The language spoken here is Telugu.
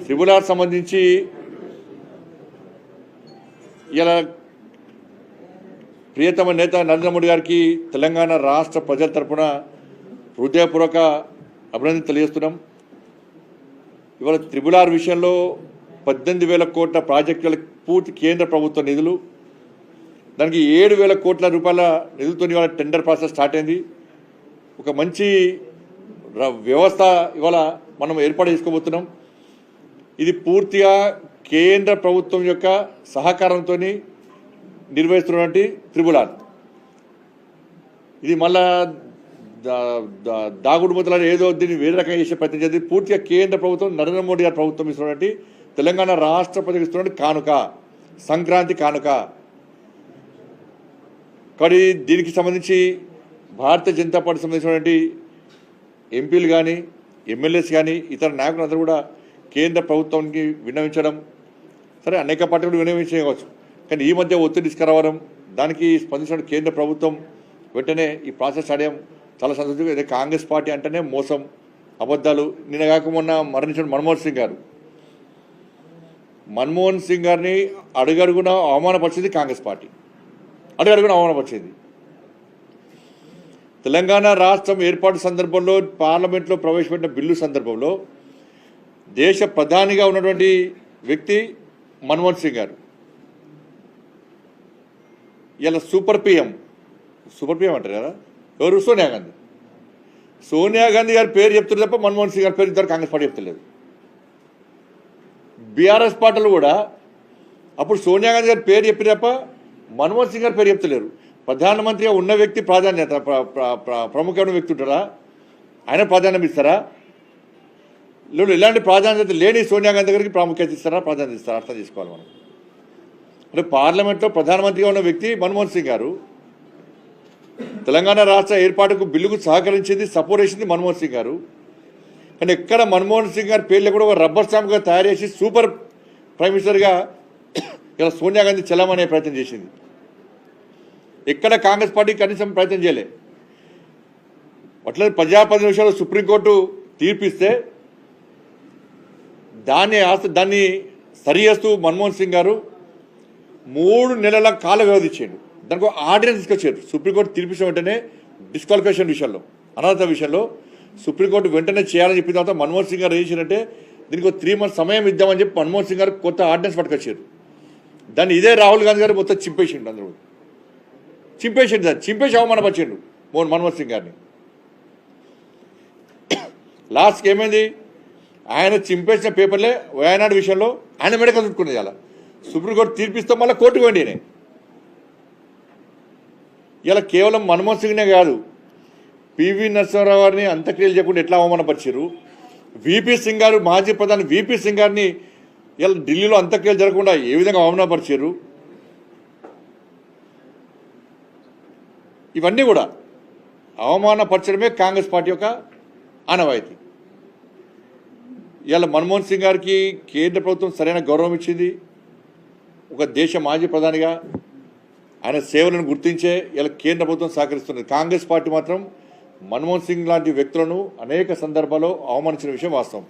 ట్రిబుల్ ఆర్ సంబంధించి ఇలా ప్రియతమ నేత నరేంద్ర మోడీ గారికి తెలంగాణ రాష్ట్ర ప్రజల తరఫున హృదయపూర్వక అభినందన తెలియజేస్తున్నాం. ఇవాళ ట్రిబుల్ ఆర్ విషయంలో 18,000 కోట్ల ప్రాజెక్టులకు పూర్తి కేంద్ర ప్రభుత్వ నిధులు, దానికి 7,000 కోట్ల రూపాయల నిధులతో ఇవాళ టెండర్ ప్రాసెస్ స్టార్ట్ అయింది. ఒక మంచి వ్యవస్థ ఇవాళ మనం ఏర్పాటు చేసుకోబోతున్నాం. ఇది పూర్తిగా కేంద్ర ప్రభుత్వం యొక్క సహకారంతో నిర్వహిస్తున్నటువంటి ట్రిబుల్ ఆర్. ఇది మళ్ళా దాగుడు ముద్దలని ఏదో దీన్ని వేరే రకంగా చేసే ప్రయత్నం చేసి పూర్తిగా కేంద్ర ప్రభుత్వం నరేంద్ర మోడీ గారి ప్రభుత్వం ఇస్తున్నటువంటి తెలంగాణ రాష్ట్ర ప్రజలకు ఇస్తున్నటువంటి కానుక, సంక్రాంతి కానుక. కానీ దీనికి సంబంధించి భారతీయ జనతా పార్టీ సంబంధించినటువంటి ఎంపీలు కానీ ఎమ్మెల్యేస్ కానీ ఇతర నాయకులందరూ కూడా కేంద్ర ప్రభుత్వానికి విన్నవించడం, సరే అనేక పార్టీలు విన్నవించవచ్చు, కానీ ఈ మధ్య ఒత్తిడి తీసుకురావడం, దానికి స్పందించిన కేంద్ర ప్రభుత్వం వెంటనే ఈ ప్రాసెస్ ఆడడం చాలా సంతోషం. అదే కాంగ్రెస్ పార్టీ అంటేనే మోసం, అబద్ధాలు. నిన్న కాక మొన్న మరణించిన మన్మోహన్ సింగ్ గారిని అడుగడుగున అవమానపరిచింది కాంగ్రెస్ పార్టీ, అడుగడుగున అవమానపరిచింది. తెలంగాణ రాష్ట్రం ఏర్పాటు సందర్భంలో పార్లమెంట్లో ప్రవేశపెట్టిన బిల్లు సందర్భంలో దేశ ప్రధానిగా ఉన్నటువంటి వ్యక్తి మన్మోహన్ సింగ్ గారు ఇలా సూపర్ పిఎం అంటారు కదా, ఎవరు? సోనియా గాంధీ గారి పేరు చెప్తున్నారు తప్ప మన్మోహన్ సింగ్ గారి పేరు ఇద్దరు కాంగ్రెస్ పార్టీ చెప్తలేదు. బీఆర్ఎస్ పార్టీలు కూడా అప్పుడు సోనియా గాంధీ గారి పేరు చెప్పి తప్ప మన్మోహన్ సింగ్ గారి పేరు చెప్తలేరు. ప్రధానమంత్రిగా ఉన్న వ్యక్తి ప్రాధాన్యత, ప్రముఖమైన వ్యక్తి ఉంటారా, ఆయన ప్రాధాన్యం ఇస్తారా? లేదు, ఇలాంటి ప్రాధాన్యత లేని సోనియా గాంధీ గారికి ప్రాముఖ్యత ఇస్తారా, ప్రాధాన్యత ఇస్తారా? అర్థం చేసుకోవాలి మనం. అంటే పార్లమెంట్లో ప్రధానమంత్రిగా ఉన్న వ్యక్తి మన్మోహన్ సింగ్ గారు, తెలంగాణ రాష్ట్ర ఏర్పాటుకు బిల్లుకు సహకరించింది, సపోర్ట్ చేసింది మన్మోహన్ సింగ్ గారు. కానీ ఎక్కడ మన్మోహన్ సింగ్ గారి పేర్లు కూడా ఒక రబ్బర్ స్టాంప్గా తయారు చేసి సూపర్ ప్రైమ్ మినిస్టర్గా ఇలా సోనియా గాంధీ చెల్లమనే ప్రయత్నం చేసింది. ఎక్కడ కాంగ్రెస్ పార్టీ కనీసం ప్రయత్నం చేయలే. అట్లనే ప్రజాప్రతినిధి విషయంలో సుప్రీంకోర్టు తీర్పిస్తే దాన్ని సరి చేస్తూ మన్మోహన్ సింగ్ గారు 3 నెలల కాల వ్యవధి ఇచ్చాడు. దానికి ఆర్డినెన్స్ తీసుకొచ్చారు. సుప్రీంకోర్టు తీర్పిన వెంటనే డిస్క్వాలిఫికేషన్ విషయంలో, అనర్హత విషయంలో సుప్రీంకోర్టు వెంటనే చేయాలని చెప్పిన తర్వాత మన్మోహన్ సింగ్ గారు ఏం చేశారంటే దీనికి 3 months సమయం ఇద్దామని చెప్పి మన్మోహన్ సింగ్ గారు కొత్త ఆర్డినెన్స్ పట్టుకొచ్చారు. దాన్ని ఇదే రాహుల్ గాంధీ గారు మొత్తం చింపేసిండు. అందరూ చింపేసి అవమానపరిచిండు మన్మోహన్ సింగ్ గారిని. లాస్ట్కి ఏమైంది, ఆయన చింపేసిన పేపర్లే వయనాడు విషయంలో ఆయన మెడక చుట్టుకునేది. అలా సుప్రీంకోర్టు తీర్పిస్తే మళ్ళీ కోర్టుకు వెండి. ఇలా కేవలం మన్మోహన్ సింగ్నే కాదు, పివి నరసింహారావు గారిని అంత్యక్రియలు చేయకుండా ఎట్లా అవమానపరిచారు, విపి సింగ్ గారు, మాజీ ప్రధాని విపి సింగ్ గారిని ఇలా ఢిల్లీలో అంత్యక్రియలు జరగకుండా ఏ విధంగా అవమానపరిచారు. ఇవన్నీ కూడా అవమానపరచడమే కాంగ్రెస్ పార్టీ యొక్క ఆనవాయితీ. ఇవాళ మన్మోహన్ సింగ్ గారికి కేంద్ర ప్రభుత్వం సరైన గౌరవం ఇచ్చింది. ఒక దేశ మాజీ ప్రధానిగా ఆయన సేవలను గుర్తించే ఇలా కేంద్ర ప్రభుత్వం సహకరిస్తున్నది. కాంగ్రెస్ పార్టీ మాత్రం మన్మోహన్ సింగ్ లాంటి వ్యక్తులను అనేక సందర్భాల్లో అవమానించిన విషయం వాస్తవం.